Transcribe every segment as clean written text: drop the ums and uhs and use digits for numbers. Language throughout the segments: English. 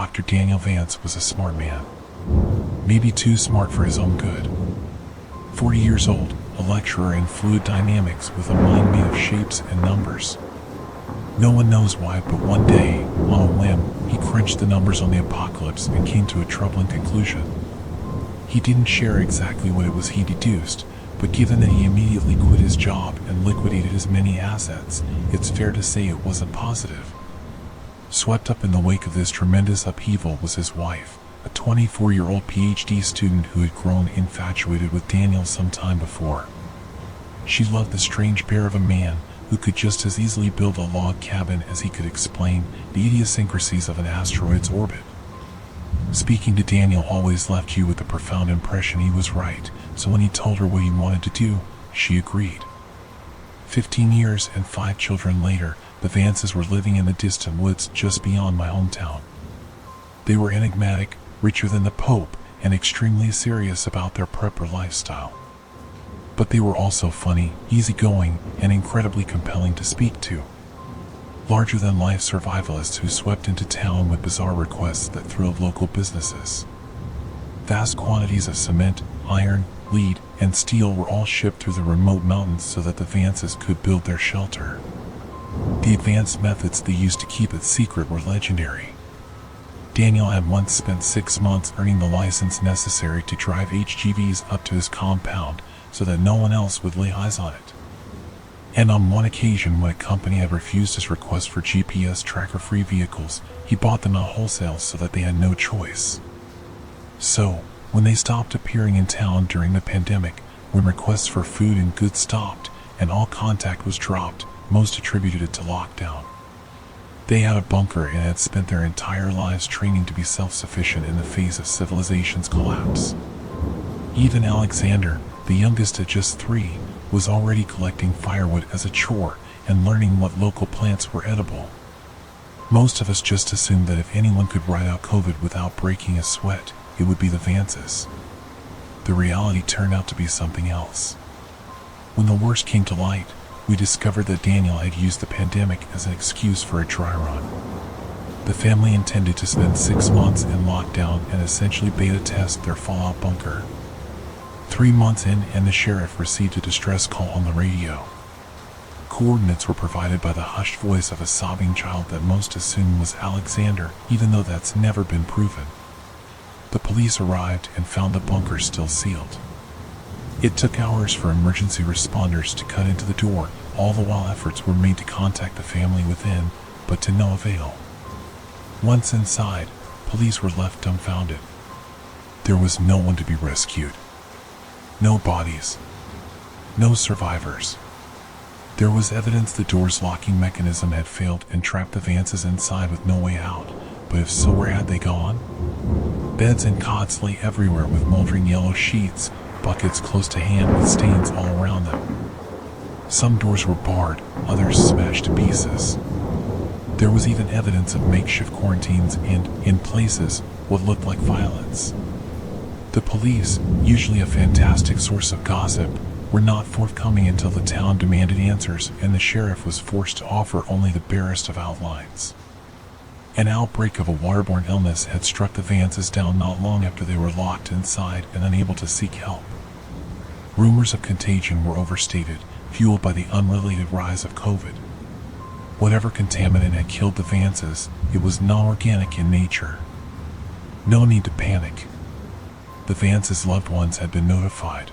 Dr. Daniel Vance was a smart man. Maybe too smart for his own good. 40 years old, a lecturer in fluid dynamics with a mind made of shapes and numbers. No one knows why, but one day, on a whim, he crunched the numbers on the apocalypse and came to a troubling conclusion. He didn't share exactly what it was he deduced, but given that he immediately quit his job and liquidated his many assets, it's fair to say it wasn't positive. Swept up in the wake of this tremendous upheaval was his wife, a 24-year-old PhD student who had grown infatuated with Daniel some time before. She loved the strange pair of a man who could just as easily build a log cabin as he could explain the idiosyncrasies of an asteroid's orbit. Speaking to Daniel always left you with the profound impression he was right, so when he told her what he wanted to do, she agreed. 15 years and 5 children later, the Vances were living in the distant woods just beyond my hometown. They were enigmatic, richer than the Pope, and extremely serious about their prepper lifestyle. But they were also funny, easygoing, and incredibly compelling to speak to. Larger-than-life survivalists who swept into town with bizarre requests that thrilled local businesses. Vast quantities of cement, iron, lead, and steel were all shipped through the remote mountains so that the Vances could build their shelter. The advanced methods they used to keep it secret were legendary. Daniel had once spent 6 months earning the license necessary to drive HGVs up to his compound so that no one else would lay eyes on it. And on one occasion, when a company had refused his request for GPS tracker-free vehicles, he bought them at wholesale so that they had no choice. So, when they stopped appearing in town during the pandemic, when requests for food and goods stopped, and all contact was dropped, most attributed it to lockdown. They had a bunker and had spent their entire lives training to be self-sufficient in the face of civilization's collapse. Even Alexander, the youngest at just 3, was already collecting firewood as a chore and learning what local plants were edible. Most of us just assumed that if anyone could ride out COVID without breaking a sweat, it would be the Vances. The reality turned out to be something else. When the worst came to light, we discovered that Daniel had used the pandemic as an excuse for a dry run. The family intended to spend 6 months in lockdown and essentially beta test their fallout bunker. 3 months in, and the sheriff received a distress call on the radio. Coordinates were provided by the hushed voice of a sobbing child that most assumed was Alexander, even though that's never been proven. The police arrived and found the bunker still sealed. It took hours for emergency responders to cut into the door, all the while efforts were made to contact the family within, but to no avail. Once inside, police were left dumbfounded. There was no one to be rescued. No bodies. No survivors. There was evidence the door's locking mechanism had failed and trapped the Vances inside with no way out, but if so, where had they gone? Beds and cots lay everywhere with moldering yellow sheets, buckets close to hand with stains all around them. Some doors were barred, others smashed to pieces. There was even evidence of makeshift quarantines and, in places, what looked like violence. The police, usually a fantastic source of gossip, were not forthcoming until the town demanded answers and the sheriff was forced to offer only the barest of outlines. An outbreak of a waterborne illness had struck the Vances down not long after they were locked inside and unable to seek help. Rumors of contagion were overstated, fueled by the unrelated rise of COVID. Whatever contaminant had killed the Vances, it was non-organic in nature. No need to panic. The Vances' loved ones had been notified.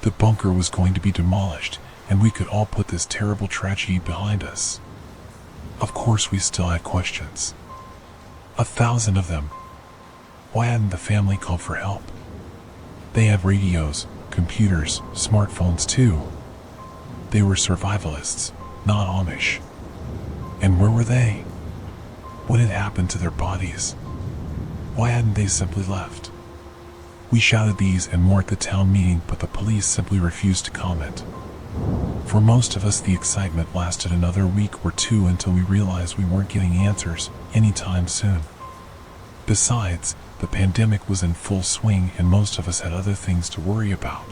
The bunker was going to be demolished, and we could all put this terrible tragedy behind us. Of course, we still had questions. 1,000 of them. Why hadn't the family called for help? They had radios, computers, smartphones too. They were survivalists, not Amish. And where were they? What had happened to their bodies? Why hadn't they simply left? We shouted these and more at the town meeting, but the police simply refused to comment. For most of us, the excitement lasted another week or 2 until we realized we weren't getting answers anytime soon. Besides, the pandemic was in full swing and most of us had other things to worry about.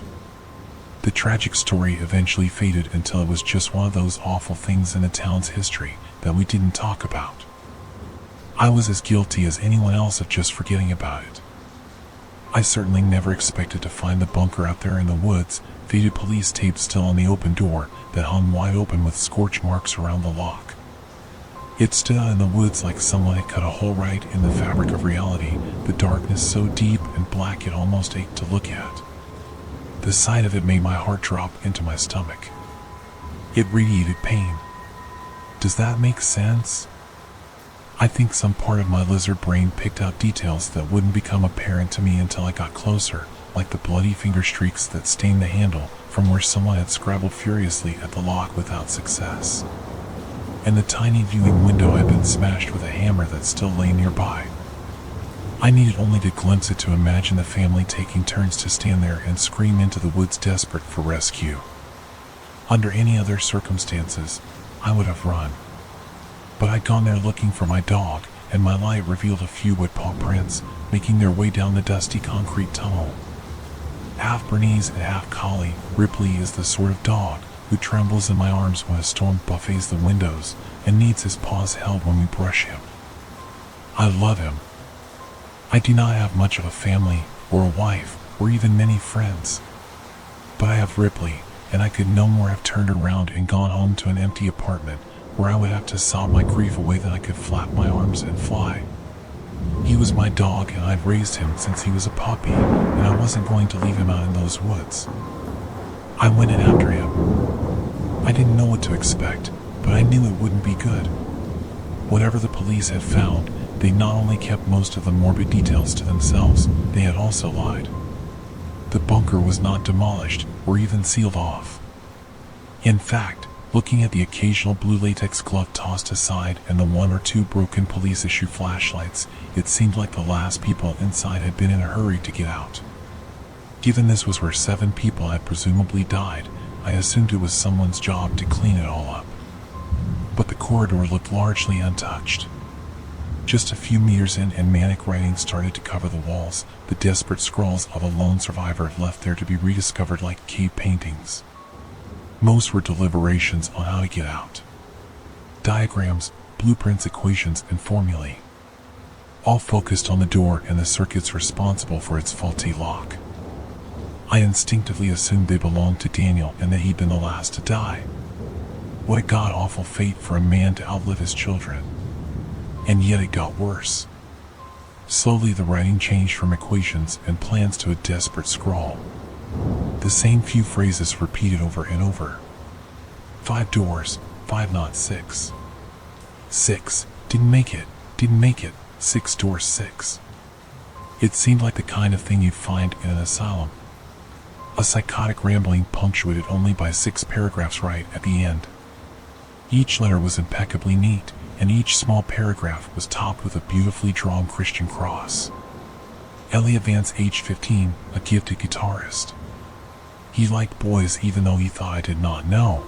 The tragic story eventually faded until it was just one of those awful things in the town's history that we didn't talk about. I was as guilty as anyone else of just forgetting about it. I certainly never expected to find the bunker out there in the woods, faded police tape still on the open door that hung wide open with scorch marks around the lock. It stood out in the woods like someone had cut a hole right in the fabric of reality, the darkness so deep and black it almost ached to look at. The sight of it made my heart drop into my stomach. It radiated pain. Does that make sense? I think some part of my lizard brain picked out details that wouldn't become apparent to me until I got closer, like the bloody finger streaks that stained the handle from where someone had scrabbled furiously at the lock without success. And the tiny viewing window had been smashed with a hammer that still lay nearby. I needed only to glimpse it to imagine the family taking turns to stand there and scream into the woods desperate for rescue. Under any other circumstances, I would have run. But I'd gone there looking for my dog, and my light revealed a few wood paw prints making their way down the dusty concrete tunnel. Half Bernese and half collie, Ripley is the sort of dog who trembles in my arms when a storm buffets the windows and needs his paws held when we brush him. I love him. I do not have much of a family, or a wife, or even many friends. But I have Ripley, and I could no more have turned around and gone home to an empty apartment where I would have to sob my grief away than I could flap my arms and fly. He was my dog, and I'd raised him since he was a puppy, and I wasn't going to leave him out in those woods. I went in after him. I didn't know what to expect, but I knew it wouldn't be good. Whatever the police had found, they not only kept most of the morbid details to themselves, they had also lied. The bunker was not demolished or even sealed off. In fact, looking at the occasional blue latex glove tossed aside and the one or two broken police-issue flashlights, it seemed like the last people inside had been in a hurry to get out. Given this was where 7 people had presumably died, I assumed it was someone's job to clean it all up. But the corridor looked largely untouched. Just a few meters in and manic writing started to cover the walls, the desperate scrawls of a lone survivor left there to be rediscovered like cave paintings. Most were deliberations on how to get out. Diagrams, blueprints, equations, and formulae. All focused on the door and the circuits responsible for its faulty lock. I instinctively assumed they belonged to Daniel and that he'd been the last to die. What a god-awful fate for a man to outlive his children. And yet it got worse. Slowly the writing changed from equations and plans to a desperate scrawl. The same few phrases repeated over and over. 5 doors, 5 not 6. 6, didn't make it, 6 doors 6. It seemed like the kind of thing you'd find in an asylum. A psychotic rambling punctuated only by 6 paragraphs right at the end. Each letter was impeccably neat, and each small paragraph was topped with a beautifully drawn Christian cross. Elliot Vance, age 15, a gifted guitarist. He liked boys even though he thought I did not know.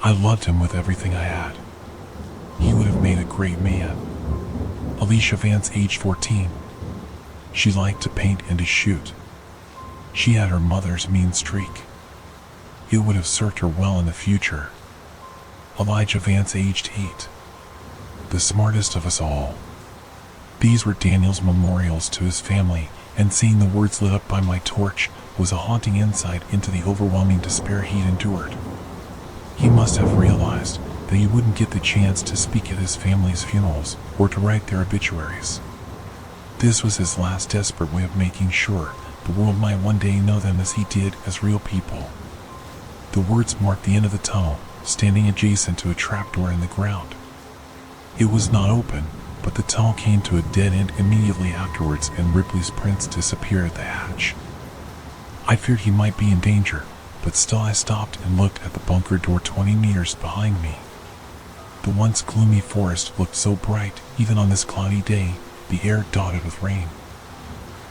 I loved him with everything I had. He would have made a great man. Alicia Vance, age 14. She liked to paint and to shoot. She had her mother's mean streak. It would have served her well in the future. Elijah Vance, aged 8. The smartest of us all. These were Daniel's memorials to his family, and seeing the words lit up by my torch was a haunting insight into the overwhelming despair he'd endured. He must have realized that he wouldn't get the chance to speak at his family's funerals or to write their obituaries. This was his last desperate way of making sure the world might one day know them as he did as real people. The words marked the end of the tunnel, standing adjacent to a trapdoor in the ground. It was not open, but the tunnel came to a dead end immediately afterwards and Ripley's prints disappeared at the hatch. I feared he might be in danger, but still I stopped and looked at the bunker door 20 meters behind me. The once gloomy forest looked so bright, even on this cloudy day, the air dotted with rain.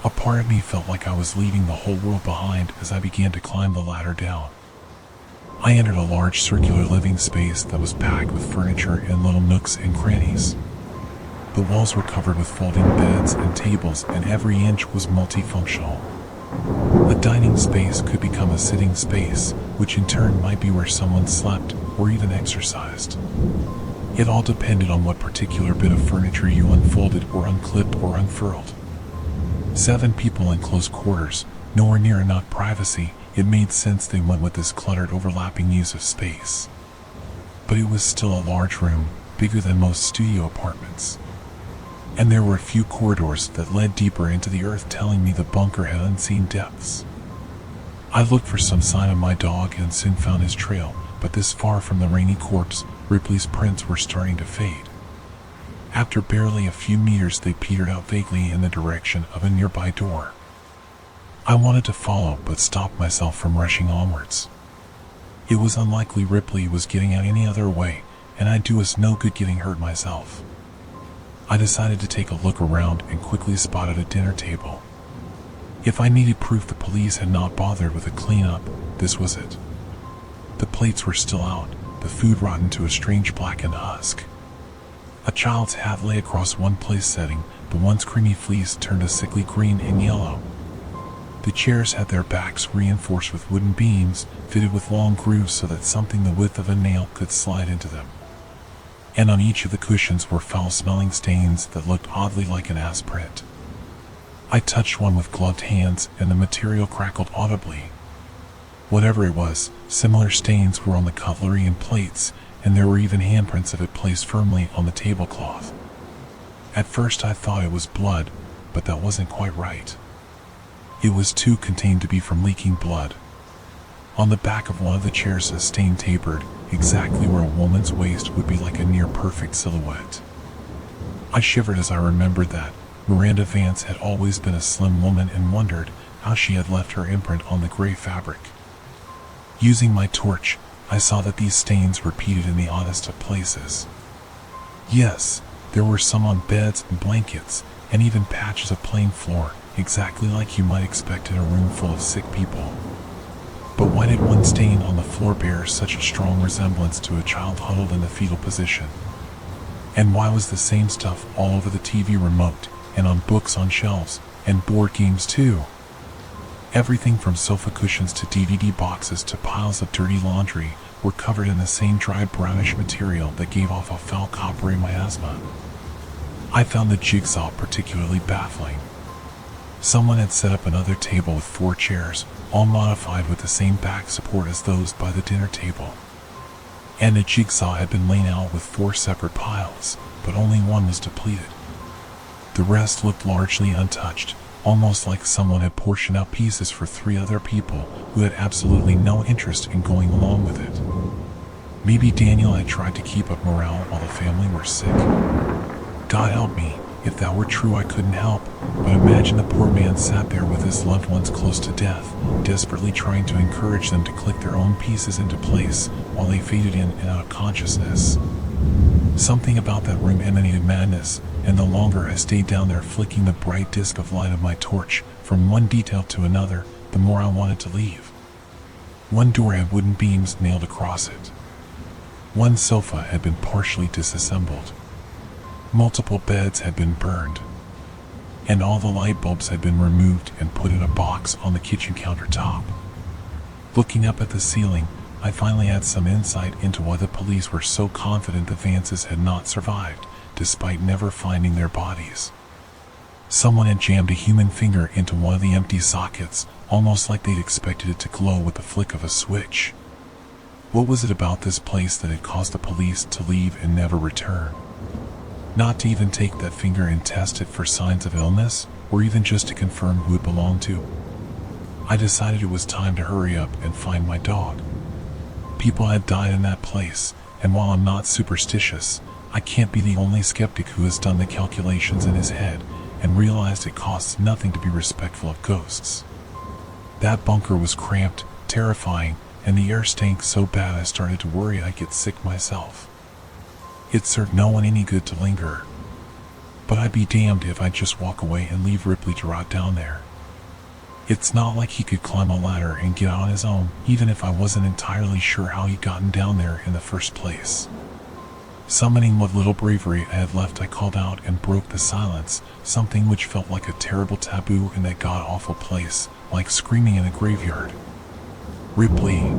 A part of me felt like I was leaving the whole world behind as I began to climb the ladder down. I entered a large circular living space that was packed with furniture in little nooks and crannies. The walls were covered with folding beds and tables, and every inch was multifunctional. A dining space could become a sitting space, which in turn might be where someone slept or even exercised. It all depended on what particular bit of furniture you unfolded or unclipped or unfurled. 7 people in close quarters, nowhere near enough privacy. It made sense they went with this cluttered, overlapping use of space. But it was still a large room, bigger than most studio apartments. And there were a few corridors that led deeper into the earth, telling me the bunker had unseen depths. I looked for some sign of my dog and soon found his trail, but this far from the rainy corpse, Ripley's prints were starting to fade. After barely a few meters, they petered out vaguely in the direction of a nearby door. I wanted to follow, but stopped myself from rushing onwards. It was unlikely Ripley was getting out any other way, and I'd do us no good getting hurt myself. I decided to take a look around and quickly spotted a dinner table. If I needed proof the police had not bothered with a cleanup, this was it. The plates were still out, the food rotten to a strange blackened husk. A child's hat lay across one place setting, the once creamy fleece turned a sickly green and yellow. The chairs had their backs reinforced with wooden beams, fitted with long grooves so that something the width of a nail could slide into them. And on each of the cushions were foul-smelling stains that looked oddly like an ass print. I touched one with gloved hands, and the material crackled audibly. Whatever it was, similar stains were on the cutlery and plates, and there were even handprints of it placed firmly on the tablecloth. At first I thought it was blood, but that wasn't quite right. It was too contained to be from leaking blood. On the back of one of the chairs a stain tapered, exactly where a woman's waist would be like a near-perfect silhouette. I shivered as I remembered that Miranda Vance had always been a slim woman and wondered how she had left her imprint on the gray fabric. Using my torch, I saw that these stains repeated in the oddest of places. Yes, there were some on beds and blankets, and even patches of plain floor, exactly like you might expect in a room full of sick people. But why did one stain on the floor bear such a strong resemblance to a child huddled in the fetal position? And why was the same stuff all over the TV remote, and on books on shelves, and board games too? Everything from sofa cushions to DVD boxes to piles of dirty laundry were covered in the same dry brownish material that gave off a foul coppery miasma. I found the jigsaw particularly baffling. Someone had set up another table with 4 chairs, all modified with the same back support as those by the dinner table. And the jigsaw had been laid out with 4 separate piles, but only one was depleted. The rest looked largely untouched, almost like someone had portioned out pieces for 3 other people who had absolutely no interest in going along with it. Maybe Daniel had tried to keep up morale while the family were sick. God help me, if that were true I couldn't help, but imagine the poor man sat there with his loved ones close to death, desperately trying to encourage them to click their own pieces into place while they faded in and out of consciousness. Something about that room emanated madness, and the longer I stayed down there flicking the bright disk of light of my torch from one detail to another, the more I wanted to leave. One door had wooden beams nailed across it. One sofa had been partially disassembled. Multiple beds had been burned, and all the light bulbs had been removed and put in a box on the kitchen countertop. Looking up at the ceiling, I finally had some insight into why the police were so confident the Vances had not survived, despite never finding their bodies. Someone had jammed a human finger into one of the empty sockets, almost like they'd expected it to glow with the flick of a switch. What was it about this place that had caused the police to leave and never return? Not to even take that finger and test it for signs of illness, or even just to confirm who it belonged to? I decided it was time to hurry up and find my dog. People had died in that place, and while I'm not superstitious, I can't be the only skeptic who has done the calculations in his head and realized it costs nothing to be respectful of ghosts. That bunker was cramped, terrifying, and the air stank so bad I started to worry I'd get sick myself. It served no one any good to linger. But I'd be damned if I'd just walk away and leave Ripley to rot down there. It's not like he could climb a ladder and get out on his own, even if I wasn't entirely sure how he'd gotten down there in the first place. Summoning what little bravery I had left, I called out and broke the silence, something which felt like a terrible taboo in that god-awful place, like screaming in a graveyard. Ripley.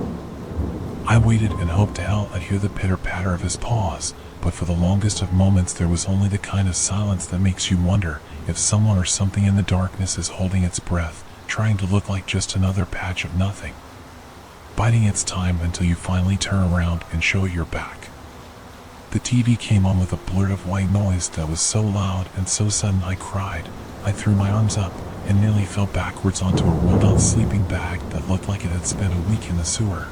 I waited and hoped to hell I'd hear the pitter-patter of his paws, but for the longest of moments there was only the kind of silence that makes you wonder if someone or something in the darkness is holding its breath, trying to look like just another patch of nothing, biding its time until you finally turn around and show it your back. The TV came on with a blurt of white noise that was so loud and so sudden I cried. I threw my arms up and nearly fell backwards onto a rolled-out sleeping bag that looked like it had spent a week in the sewer.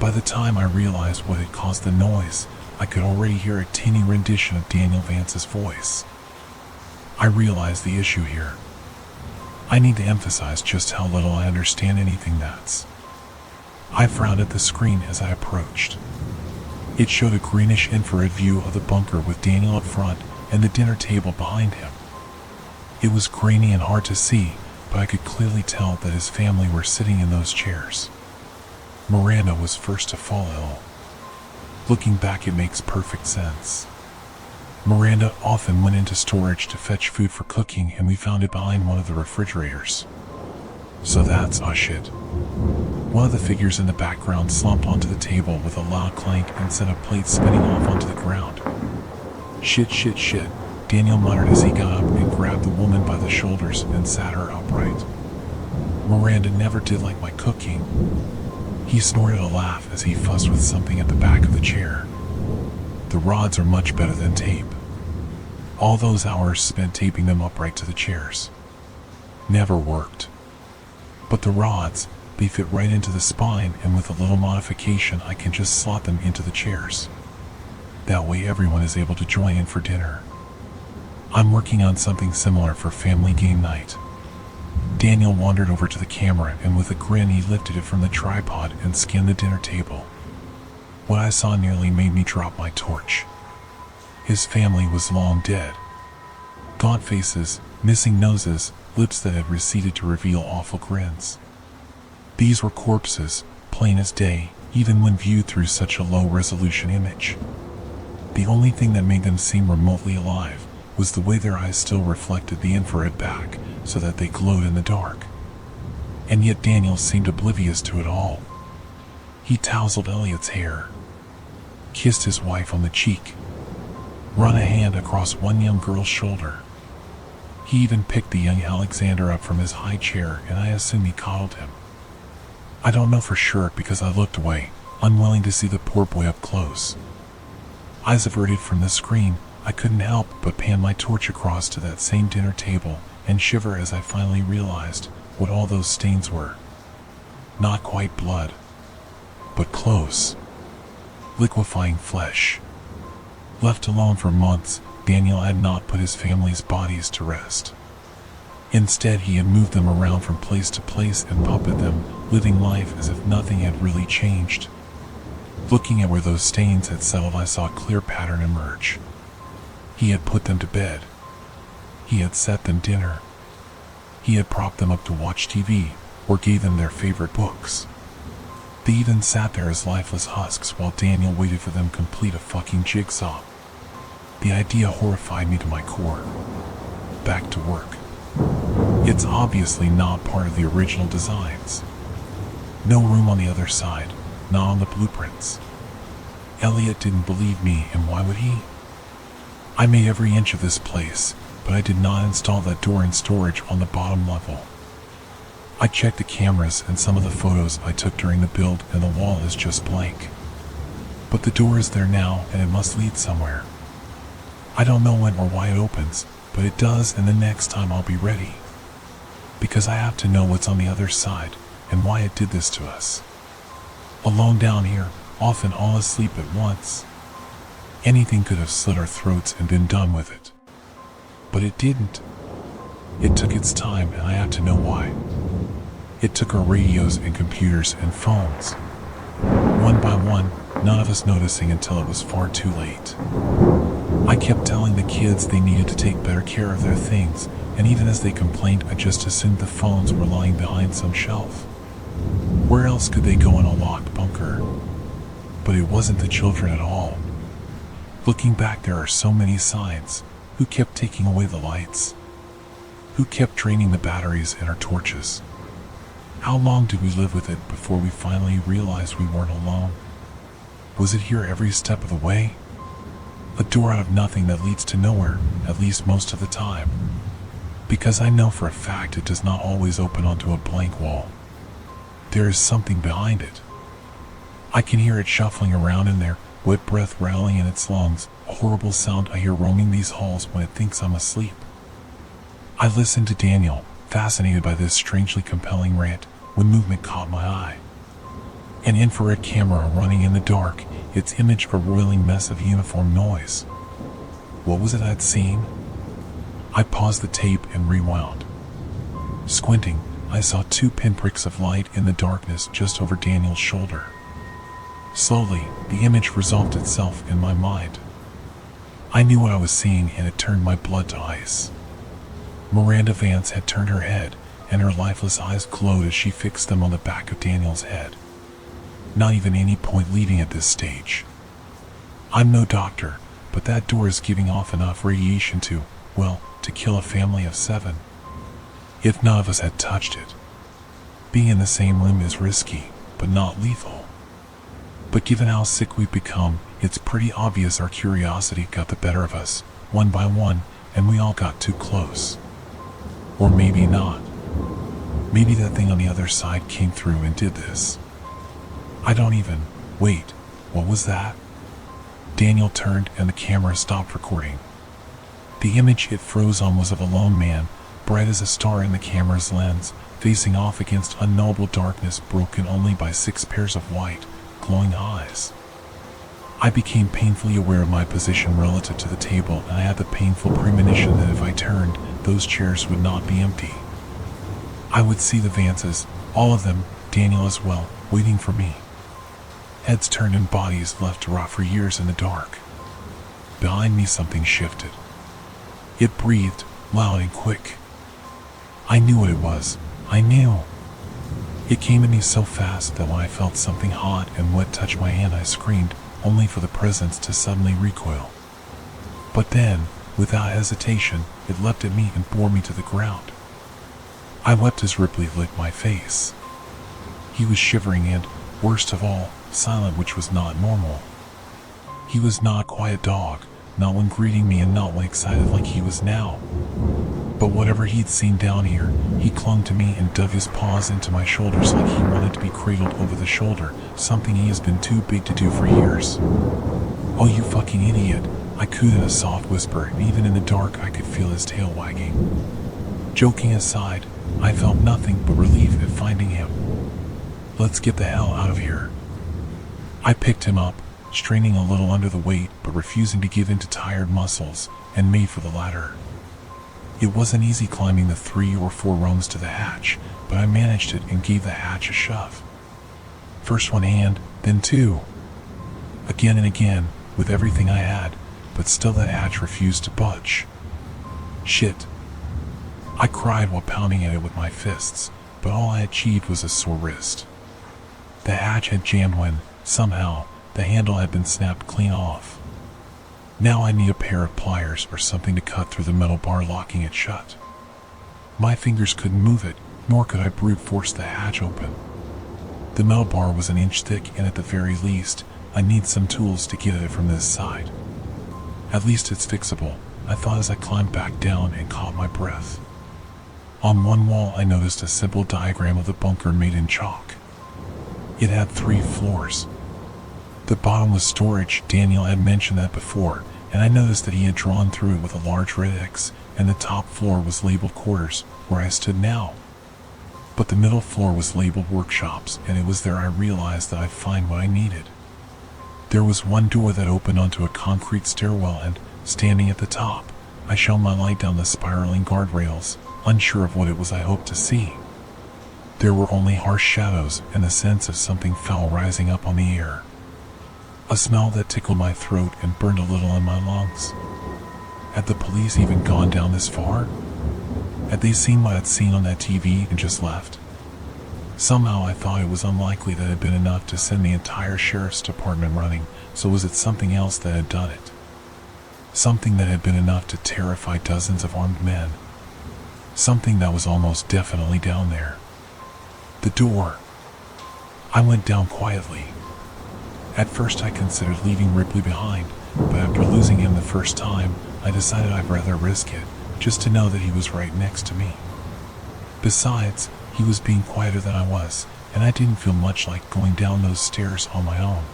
By the time I realized what had caused the noise, I could already hear a tinny rendition of Daniel Vance's voice. I realized the issue here. I need to emphasize just how little I understand anything that's. I frowned at the screen as I approached. It showed a greenish infrared view of the bunker with Daniel up front and the dinner table behind him. It was grainy and hard to see, but I could clearly tell that his family were sitting in those chairs. Miranda was first to fall ill. Looking back, it makes perfect sense. Miranda often went into storage to fetch food for cooking, and we found it behind one of the refrigerators. So that's shit. One of the figures in the background slumped onto the table with a loud clank and sent a plate spinning off onto the ground. Shit, shit, shit, Daniel muttered as he got up and grabbed the woman by the shoulders and sat her upright. Miranda never did like my cooking. He snorted a laugh as he fussed with something at the back of the chair. The rods are much better than tape. All those hours spent taping them upright to the chairs never worked. But the rods, they fit right into the spine, and with a little modification I can just slot them into the chairs. That way everyone is able to join in for dinner. I'm working on something similar for family game night. Daniel wandered over to the camera, and with a grin he lifted it from the tripod and scanned the dinner table. What I saw nearly made me drop my torch. His family was long dead. Gaunt faces, missing noses, lips that had receded to reveal awful grins. These were corpses, plain as day, even when viewed through such a low-resolution image. The only thing that made them seem remotely alive was the way their eyes still reflected the infrared back, so that they glowed in the dark. And yet Daniel seemed oblivious to it all. He tousled Elliot's hair, kissed his wife on the cheek, run a hand across one young girl's shoulder. He even picked the young Alexander up from his high chair, and I assume he coddled him. I don't know for sure because I looked away, unwilling to see the poor boy up close. Eyes averted from the screen, I couldn't help but pan my torch across to that same dinner table and shiver as I finally realized what all those stains were. Not quite blood, but close. Liquefying flesh. Left alone for months, Daniel had not put his family's bodies to rest. Instead, he had moved them around from place to place and puppeted them, living life as if nothing had really changed. Looking at where those stains had settled, I saw a clear pattern emerge. He had put them to bed. He had set them dinner. He had propped them up to watch TV, or gave them their favorite books. They even sat there as lifeless husks while Daniel waited for them to complete a fucking jigsaw. The idea horrified me to my core. Back to work. It's obviously not part of the original designs. No room on the other side, not on the blueprints. Elliot didn't believe me, and why would he? I made every inch of this place, but I did not install that door in storage on the bottom level. I checked the cameras and some of the photos I took during the build, and the wall is just blank. But the door is there now, and it must lead somewhere. I don't know when or why it opens, but it does, and the next time I'll be ready. Because I have to know what's on the other side, and why it did this to us. Alone down here, often all asleep at once. Anything could have slit our throats and been done with it. But it didn't. It took its time, and I have to know why. It took our radios and computers and phones. One by one, none of us noticing until it was far too late. I kept telling the kids they needed to take better care of their things, and even as they complained, I just assumed the phones were lying behind some shelf. Where else could they go in a locked bunker? But it wasn't the children at all. Looking back, there are so many signs. Who kept taking away the lights? Who kept draining the batteries in our torches? How long did we live with it before we finally realized we weren't alone? Was it here every step of the way? A door out of nothing that leads to nowhere, at least most of the time. Because I know for a fact it does not always open onto a blank wall. There is something behind it. I can hear it shuffling around in there, wet breath rattling in its lungs, a horrible sound I hear roaming these halls when it thinks I'm asleep. I listen to Daniel, fascinated by this strangely compelling rant, when movement caught my eye. An infrared camera running in the dark, its image a roiling mess of uniform noise. What was it I'd seen? I paused the tape and rewound. Squinting, I saw 2 pinpricks of light in the darkness just over Daniel's shoulder. Slowly, the image resolved itself in my mind. I knew what I was seeing and it turned my blood to ice. Miranda Vance had turned her head, and her lifeless eyes glowed as she fixed them on the back of Daniel's head. Not even any point leaving at this stage. I'm no doctor, but that door is giving off enough radiation to kill a family of 7. If none of us had touched it. Being in the same room is risky, but not lethal. But given how sick we've become, it's pretty obvious our curiosity got the better of us, one by one, and we all got too close. Or maybe not. Maybe that thing on the other side came through and did this. Wait, what was that? Daniel turned and the camera stopped recording. The image it froze on was of a lone man, bright as a star in the camera's lens, facing off against unknowable darkness broken only by 6 pairs of white, glowing eyes. I became painfully aware of my position relative to the table, and I had the painful premonition that if I turned, those chairs would not be empty. I would see the Vances, all of them, Daniel as well, waiting for me. Heads turned and bodies left to rot for years in the dark. Behind me something shifted. It breathed, loud and quick. I knew what it was. I knew. It came at me so fast that when I felt something hot and wet touch my hand, I screamed, only for the presence to suddenly recoil. But then, without hesitation, it leapt at me and bore me to the ground. I wept as Ripley licked my face. He was shivering and, worst of all, silent, which was not normal. He was not a quiet dog, not when greeting me and not when excited like he was now. But whatever he'd seen down here, he clung to me and dug his paws into my shoulders like he wanted to be cradled over the shoulder, something he has been too big to do for years. "Oh, you fucking idiot," I cooed in a soft whisper, and even in the dark I could feel his tail wagging. Joking aside, I felt nothing but relief at finding him. "Let's get the hell out of here." I picked him up, straining a little under the weight but refusing to give in to tired muscles, and made for the ladder. It wasn't easy climbing the 3 or 4 rungs to the hatch, but I managed it and gave the hatch a shove. First one hand, then 2. Again and again, with everything I had, but still that hatch refused to budge. Shit. I cried while pounding at it with my fists, but all I achieved was a sore wrist. The hatch had jammed when, somehow, the handle had been snapped clean off. Now I need a pair of pliers or something to cut through the metal bar locking it shut. My fingers couldn't move it, nor could I brute force the hatch open. The metal bar was an inch thick, and at the very least, I need some tools to get at it from this side. At least it's fixable, I thought as I climbed back down and caught my breath. On one wall I noticed a simple diagram of the bunker made in chalk. It had 3 floors. The bottom was storage. Daniel had mentioned that before, and I noticed that he had drawn through it with a large red X, and the top floor was labeled quarters, where I stood now. But the middle floor was labeled workshops, and it was there I realized that I'd find what I needed. There was one door that opened onto a concrete stairwell, and, standing at the top, I shone my light down the spiraling guardrails, unsure of what it was I hoped to see. There were only harsh shadows and the sense of something foul rising up on the air. A smell that tickled my throat and burned a little in my lungs. Had the police even gone down this far? Had they seen what I'd seen on that TV and just left? Somehow I thought it was unlikely that it had been enough to send the entire sheriff's department running, so was it something else that had done it? Something that had been enough to terrify dozens of armed men. Something that was almost definitely down there. The door. I went down quietly. At first I considered leaving Ripley behind, but after losing him the first time, I decided I'd rather risk it, just to know that he was right next to me. Besides, he was being quieter than I was, and I didn't feel much like going down those stairs on my own.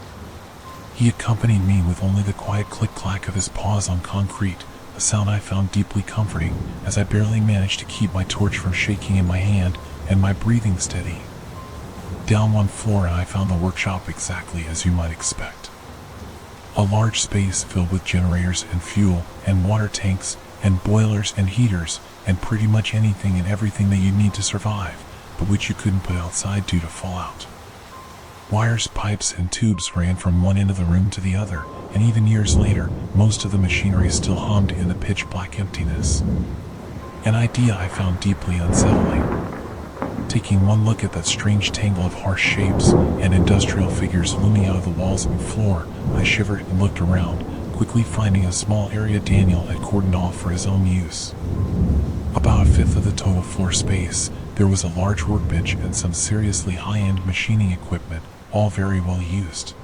He accompanied me with only the quiet click-clack of his paws on concrete, a sound I found deeply comforting, as I barely managed to keep my torch from shaking in my hand and my breathing steady. Down one floor I found the workshop exactly as you might expect. A large space filled with generators and fuel and water tanks and boilers and heaters and pretty much anything and everything that you need to survive, but which you couldn't put outside due to fallout. Wires, pipes, and tubes ran from one end of the room to the other, and even years later, most of the machinery still hummed in the pitch-black emptiness. An idea I found deeply unsettling. Taking one look at that strange tangle of harsh shapes and industrial figures looming out of the walls and floor, I shivered and looked around, quickly finding a small area Daniel had cordoned off for his own use. About a fifth of the total floor space, there was a large workbench and some seriously high-end machining equipment, all very well used.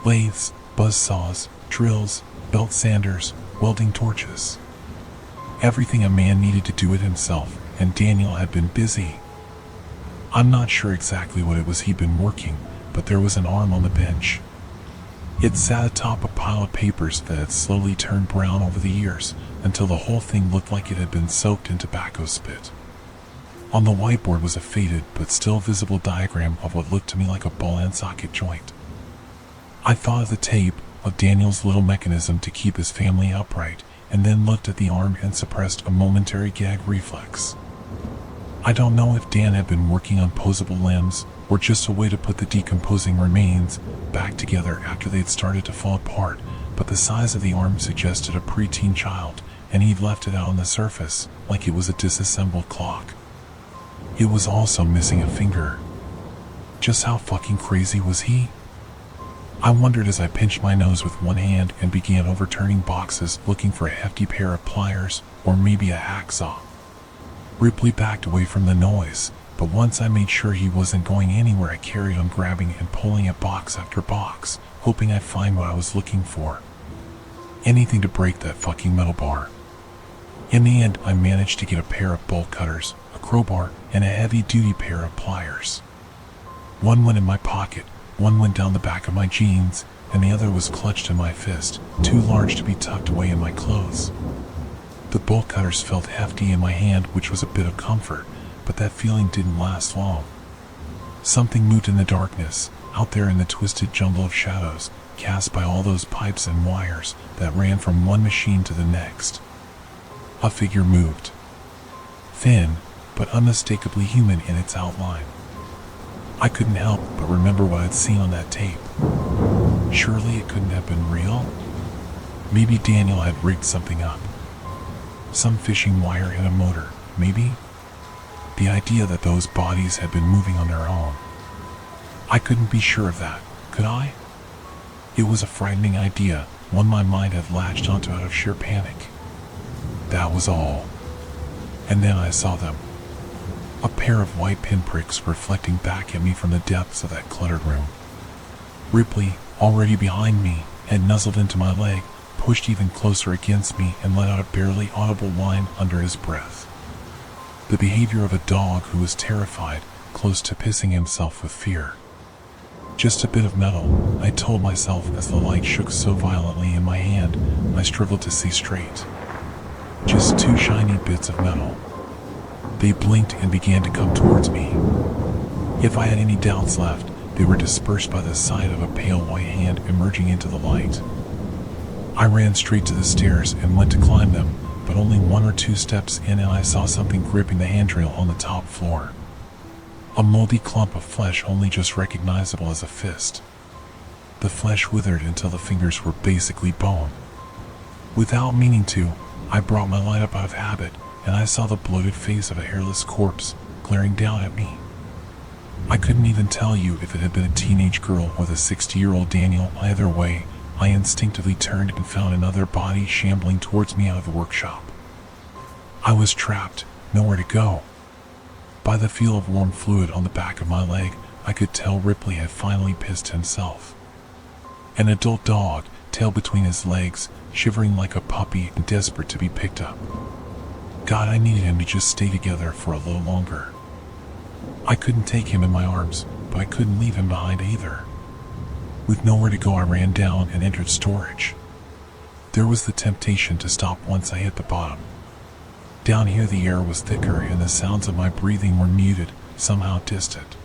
Lathes, buzzsaws, drills, belt sanders, welding torches. Everything a man needed to do it himself, and Daniel had been busy. I'm not sure exactly what it was he'd been working, but there was an arm on the bench. It sat atop a pile of papers that had slowly turned brown over the years, until the whole thing looked like it had been soaked in tobacco spit. On the whiteboard was a faded but still visible diagram of what looked to me like a ball and socket joint. I thought of the tape, of Daniel's little mechanism to keep his family upright, and then looked at the arm and suppressed a momentary gag reflex. I don't know if Dan had been working on posable limbs, or just a way to put the decomposing remains back together after they'd started to fall apart, but the size of the arm suggested a preteen child, and he'd left it out on the surface, like it was a disassembled clock. It was also missing a finger. Just how fucking crazy was he? I wondered as I pinched my nose with one hand and began overturning boxes looking for a hefty pair of pliers, or maybe a hacksaw. Ripley backed away from the noise, but once I made sure he wasn't going anywhere, I carried on grabbing and pulling at box after box, hoping I'd find what I was looking for. Anything to break that fucking metal bar. In the end, I managed to get a pair of bolt cutters, a crowbar, and a heavy-duty pair of pliers. One went in my pocket, one went down the back of my jeans, and the other was clutched in my fist, too large to be tucked away in my clothes. The bolt cutters felt hefty in my hand, which was a bit of comfort, but that feeling didn't last long. Something moved in the darkness, out there in the twisted jumble of shadows, cast by all those pipes and wires that ran from one machine to the next. A figure moved. Thin, but unmistakably human in its outline. I couldn't help but remember what I'd seen on that tape. Surely it couldn't have been real? Maybe Daniel had rigged something up. Some fishing wire and a motor, maybe? The idea that those bodies had been moving on their own. I couldn't be sure of that, could I? It was a frightening idea, one my mind had latched onto out of sheer panic. That was all. And then I saw them. A pair of white pinpricks reflecting back at me from the depths of that cluttered room. Ripley, already behind me, had nuzzled into my leg, pushed even closer against me, and let out a barely audible whine under his breath. The behavior of a dog who was terrified, close to pissing himself with fear. Just a bit of metal, I told myself as the light shook so violently in my hand, I struggled to see straight. Just two shiny bits of metal. They blinked and began to come towards me. If I had any doubts left, they were dispersed by the sight of a pale white hand emerging into the light. I ran straight to the stairs and went to climb them, but only 1 or 2 steps in and I saw something gripping the handrail on the top floor. A moldy clump of flesh only just recognizable as a fist. The flesh withered until the fingers were basically bone. Without meaning to, I brought my light up out of habit, and I saw the bloated face of a hairless corpse glaring down at me. I couldn't even tell you if it had been a teenage girl or the 60-year-old Daniel. Either way, I instinctively turned and found another body shambling towards me out of the workshop. I was trapped, nowhere to go. By the feel of warm fluid on the back of my leg, I could tell Ripley had finally pissed himself. An adult dog, tail between his legs, shivering like a puppy and desperate to be picked up. God, I needed him to just stay together for a little longer. I couldn't take him in my arms, but I couldn't leave him behind either. With nowhere to go, I ran down and entered storage. There was the temptation to stop once I hit the bottom. Down here the air was thicker and the sounds of my breathing were muted, somehow distant.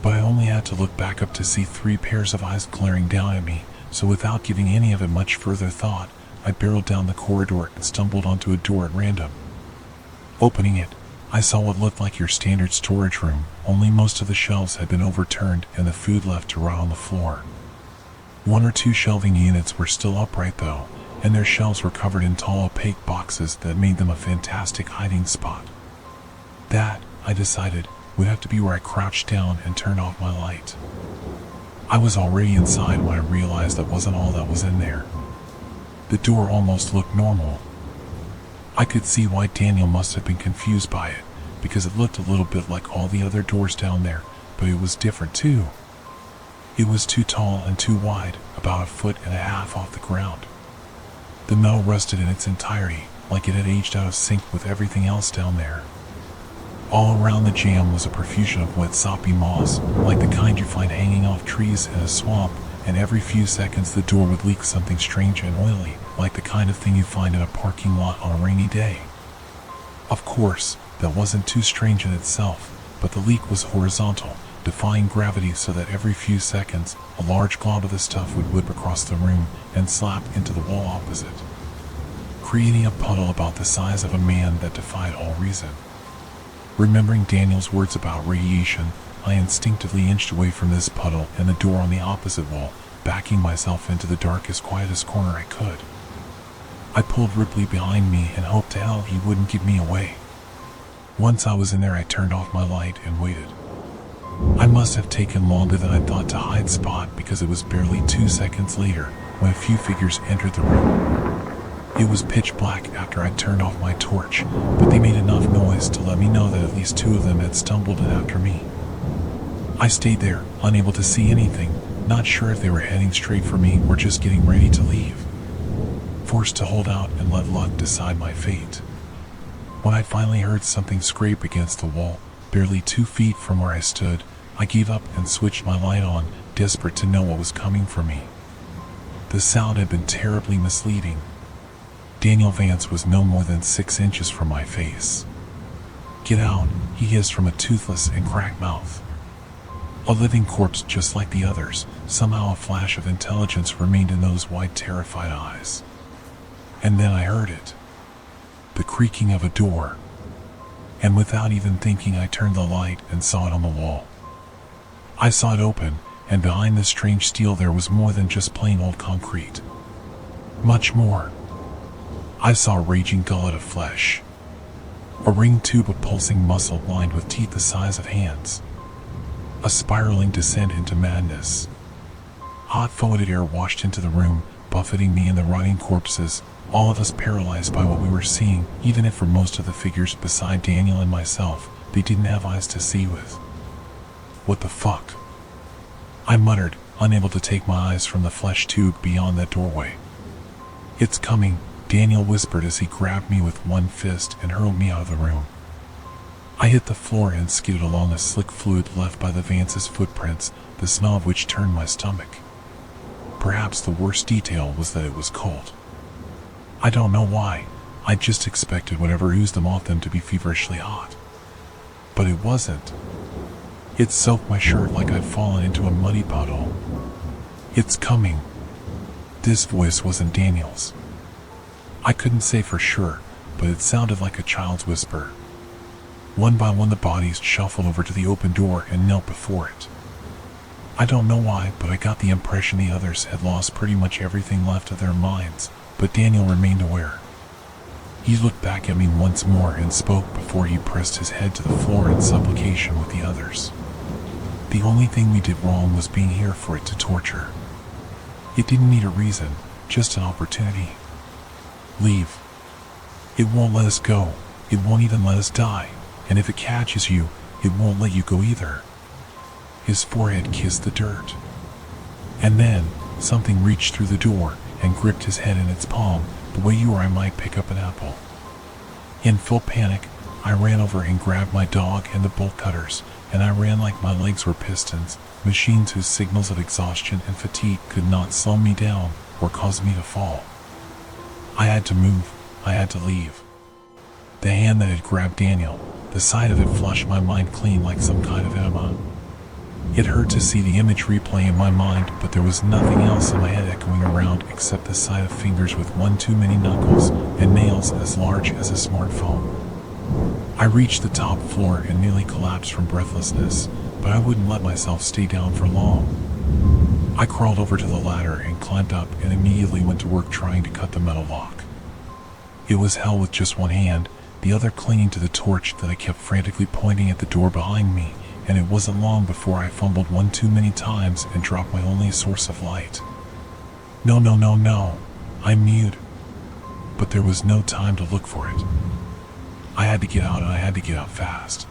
But I only had to look back up to see 3 pairs of eyes glaring down at me, so without giving any of it much further thought, I barreled down the corridor and stumbled onto a door at random. Opening it, I saw what looked like your standard storage room, only most of the shelves had been overturned and the food left to rot on the floor. 1 or 2 shelving units were still upright though, and their shelves were covered in tall opaque boxes that made them a fantastic hiding spot. That, I decided, would have to be where I crouched down and turned off my light. I was already inside when I realized that wasn't all that was in there. The door almost looked normal. I could see why Daniel must have been confused by it, because it looked a little bit like all the other doors down there, but it was different too. It was too tall and too wide, about 1.5 feet off the ground. The metal rusted in its entirety, like it had aged out of sync with everything else down there. All around the jam was a profusion of wet soppy moss, like the kind you find hanging off trees in a swamp, and every few seconds the door would leak something strange and oily, like the kind of thing you find in a parking lot on a rainy day. Of course, that wasn't too strange in itself, but the leak was horizontal, defying gravity, so that every few seconds, a large glob of the stuff would whip across the room and slap into the wall opposite, creating a puddle about the size of a man that defied all reason. Remembering Daniel's words about radiation, I instinctively inched away from this puddle and the door on the opposite wall, backing myself into the darkest, quietest corner I could. I pulled Ripley behind me and hoped to hell he wouldn't give me away. Once I was in there, I turned off my light and waited. I must have taken longer than I thought to hide Spot, because it was barely 2 seconds later when a few figures entered the room. It was pitch black after I turned off my torch, but they made enough noise to let me know that at least 2 of them had stumbled in after me. I stayed there, unable to see anything, not sure if they were heading straight for me or just getting ready to leave. Forced to hold out and let luck decide my fate. When I finally heard something scrape against the wall, barely 2 feet from where I stood, I gave up and switched my light on, desperate to know what was coming for me. The sound had been terribly misleading. Daniel Vance was no more than 6 inches from my face. "Get out," he hissed from a toothless and cracked mouth. A living corpse just like the others, somehow a flash of intelligence remained in those wide, terrified eyes. And then I heard it. The creaking of a door. And without even thinking, I turned the light and saw it on the wall. I saw it open, and behind the strange steel there was more than just plain old concrete. Much more. I saw a raging gullet of flesh. A ringed tube of pulsing muscle lined with teeth the size of hands. A spiraling descent into madness. Hot foetid air washed into the room, buffeting me and the rotting corpses, all of us paralyzed by what we were seeing, even if for most of the figures beside Daniel and myself, they didn't have eyes to see with. "What the fuck?" I muttered, unable to take my eyes from the flesh tube beyond that doorway. "It's coming," Daniel whispered as he grabbed me with one fist and hurled me out of the room. I hit the floor and skidded along a slick fluid left by the Vance's footprints, the smell of which turned my stomach. Perhaps the worst detail was that it was cold. I don't know why, I just expected whatever oozed them off them to be feverishly hot. But it wasn't. It soaked my shirt like I'd fallen into a muddy puddle. "It's coming." This voice wasn't Daniel's. I couldn't say for sure, but it sounded like a child's whisper. One by one the bodies shuffled over to the open door and knelt before it. I don't know why, but I got the impression the others had lost pretty much everything left of their minds, but Daniel remained aware. He looked back at me once more and spoke before he pressed his head to the floor in supplication with the others. The only thing we did wrong was being here for it to torture. It didn't need a reason, just an opportunity. Leave. It won't let us go, it won't even let us die, and if it catches you, it won't let you go either. His forehead kissed the dirt. And then, something reached through the door and gripped his head in its palm, the way you or I might pick up an apple. In full panic, I ran over and grabbed my dog and the bolt cutters, and I ran like my legs were pistons, machines whose signals of exhaustion and fatigue could not slow me down or cause me to fall. I had to move. I had to leave. The hand that had grabbed Daniel, the sight of it flushed my mind clean like some kind of enema. It hurt to see the image replay in my mind, but there was nothing else in my head echoing around except the sight of fingers with one too many knuckles and nails as large as a smartphone. I reached the top floor and nearly collapsed from breathlessness, but I wouldn't let myself stay down for long. I crawled over to the ladder and climbed up and immediately went to work trying to cut the metal lock. It was hell with just one hand, the other clinging to the torch that I kept frantically pointing at the door behind me, and it wasn't long before I fumbled one too many times and dropped my only source of light. No, I mewed. But there was no time to look for it. I had to get out, and I had to get out fast.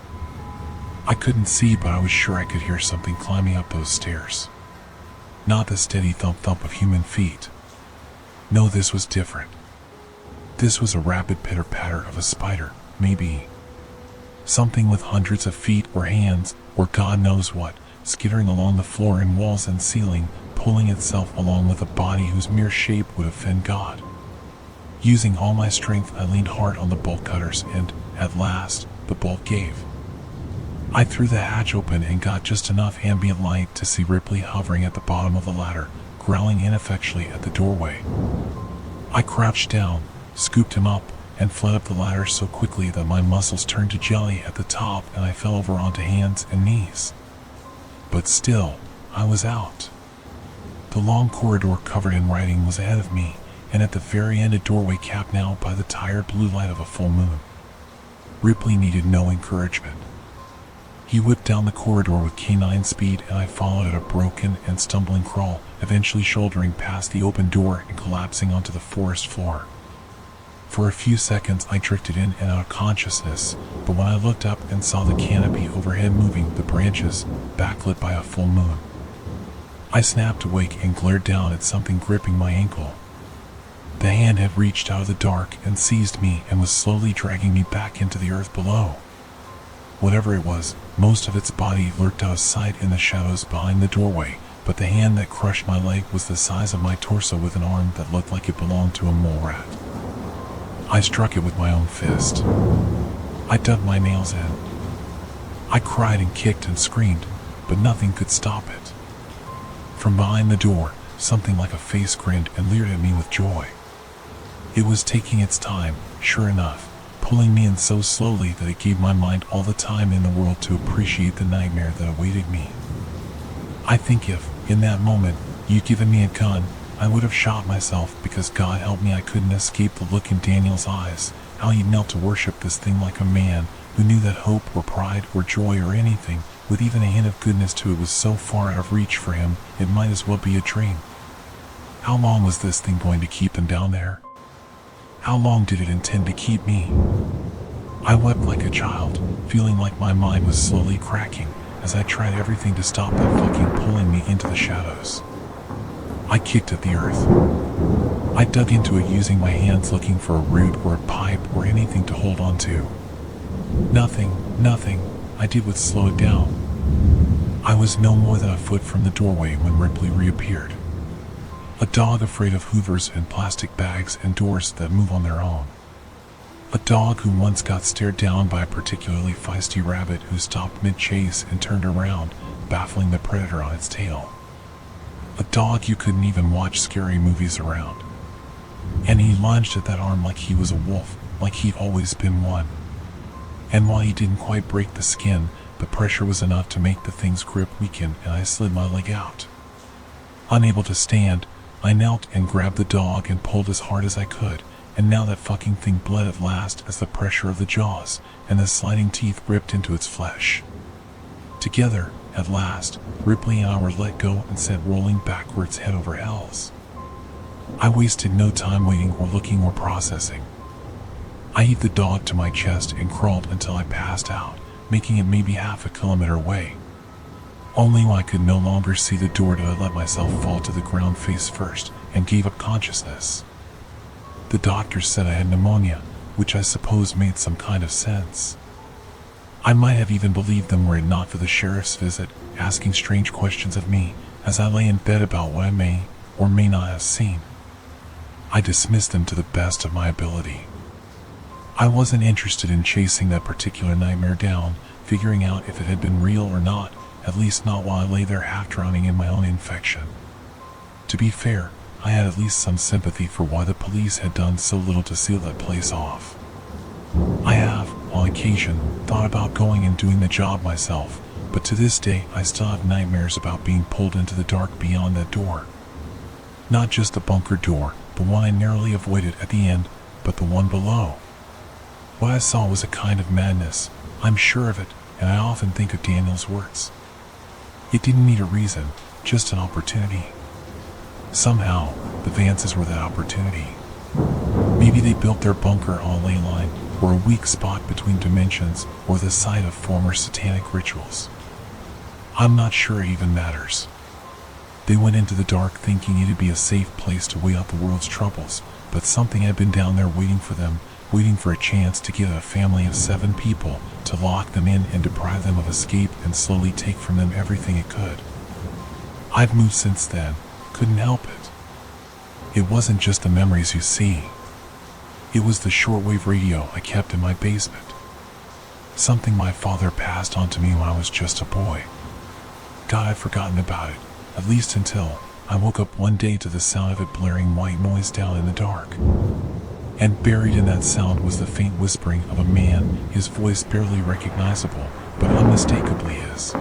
I couldn't see, but I was sure I could hear something climbing up those stairs. Not the steady thump-thump of human feet. No, this was different. This was a rapid pitter-patter of a spider, maybe. Something with hundreds of feet or hands, or God knows what, skittering along the floor and walls and ceiling, pulling itself along with a body whose mere shape would offend God. Using all my strength, I leaned hard on the bolt cutters and, at last, the bolt gave. I threw the hatch open and got just enough ambient light to see Ripley hovering at the bottom of the ladder, growling ineffectually at the doorway. I crouched down, scooped him up, and fled up the ladder so quickly that my muscles turned to jelly at the top and I fell over onto hands and knees. But still, I was out. The long corridor covered in writing was ahead of me, and at the very end a doorway capped now by the tired blue light of a full moon. Ripley needed no encouragement. He whipped down the corridor with canine speed, and I followed at a broken and stumbling crawl, eventually shouldering past the open door and collapsing onto the forest floor. For a few seconds I drifted in and out of consciousness, but when I looked up and saw the canopy overhead moving, the branches, backlit by a full moon, I snapped awake and glared down at something gripping my ankle. The hand had reached out of the dark and seized me and was slowly dragging me back into the earth below. Whatever it was, most of its body lurked out of sight in the shadows behind the doorway, but the hand that crushed my leg was the size of my torso with an arm that looked like it belonged to a mole rat. I struck it with my own fist. I dug my nails in. I cried and kicked and screamed, but nothing could stop it. From behind the door, something like a face grinned and leered at me with joy. It was taking its time, sure enough, pulling me in so slowly that it gave my mind all the time in the world to appreciate the nightmare that awaited me. I think if, in that moment, you'd given me a gun, I would have shot myself, because God help me I couldn't escape the look in Daniel's eyes, how he knelt to worship this thing like a man who knew that hope or pride or joy or anything, with even a hint of goodness to it, was so far out of reach for him, it might as well be a dream. How long was this thing going to keep them down there? How long did it intend to keep me? I wept like a child, feeling like my mind was slowly cracking as I tried everything to stop that fucking pulling me into the shadows. I kicked at the earth. I dug into it using my hands looking for a root or a pipe or anything to hold on to. Nothing. I did would slow it down. I was no more than a foot from the doorway when Ripley reappeared. A dog afraid of hoovers and plastic bags and doors that move on their own. A dog who once got stared down by a particularly feisty rabbit who stopped mid-chase and turned around, baffling the predator on its tail. A dog you couldn't even watch scary movies around. And he lunged at that arm like he was a wolf, like he'd always been one. And while he didn't quite break the skin, the pressure was enough to make the thing's grip weaken, and I slid my leg out. Unable to stand, I knelt and grabbed the dog and pulled as hard as I could, and now that fucking thing bled at last as the pressure of the jaws and the sliding teeth ripped into its flesh. Together, at last, Ripley and I were let go and sent rolling backwards head over heels. I wasted no time waiting or looking or processing. I heaved the dog to my chest and crawled until I passed out, making it maybe half a kilometer away. Only when I could no longer see the door did I let myself fall to the ground face first and gave up consciousness. The doctor said I had pneumonia, which I suppose made some kind of sense. I might have even believed them were it not for the sheriff's visit, asking strange questions of me as I lay in bed about what I may or may not have seen. I dismissed them to the best of my ability. I wasn't interested in chasing that particular nightmare down, figuring out if it had been real or not, at least not while I lay there half drowning in my own infection. To be fair, I had at least some sympathy for why the police had done so little to seal that place off. I have, on occasion, thought about going and doing the job myself, but to this day I still have nightmares about being pulled into the dark beyond that door. Not just the bunker door, the one I narrowly avoided at the end, but the one below. What I saw was a kind of madness, I'm sure of it, and I often think of Daniel's words. It didn't need a reason, just an opportunity. Somehow, the Vances were that opportunity. Maybe they built their bunker on a ley line, or a weak spot between dimensions, or the site of former satanic rituals. I'm not sure it even matters. They went into the dark thinking it'd be a safe place to wait out the world's troubles, but something had been down there waiting for them, waiting for a chance to get a family of 7 people, to lock them in and deprive them of escape and slowly take from them everything it could. I've moved since then, couldn't help it. It wasn't just the memories you see. It was the shortwave radio I kept in my basement. Something my father passed on to me when I was just a boy. God, I'd forgotten about it, at least until I woke up one day to the sound of it blaring white noise down in the dark. And buried in that sound was the faint whispering of a man, his voice barely recognizable, but unmistakably his.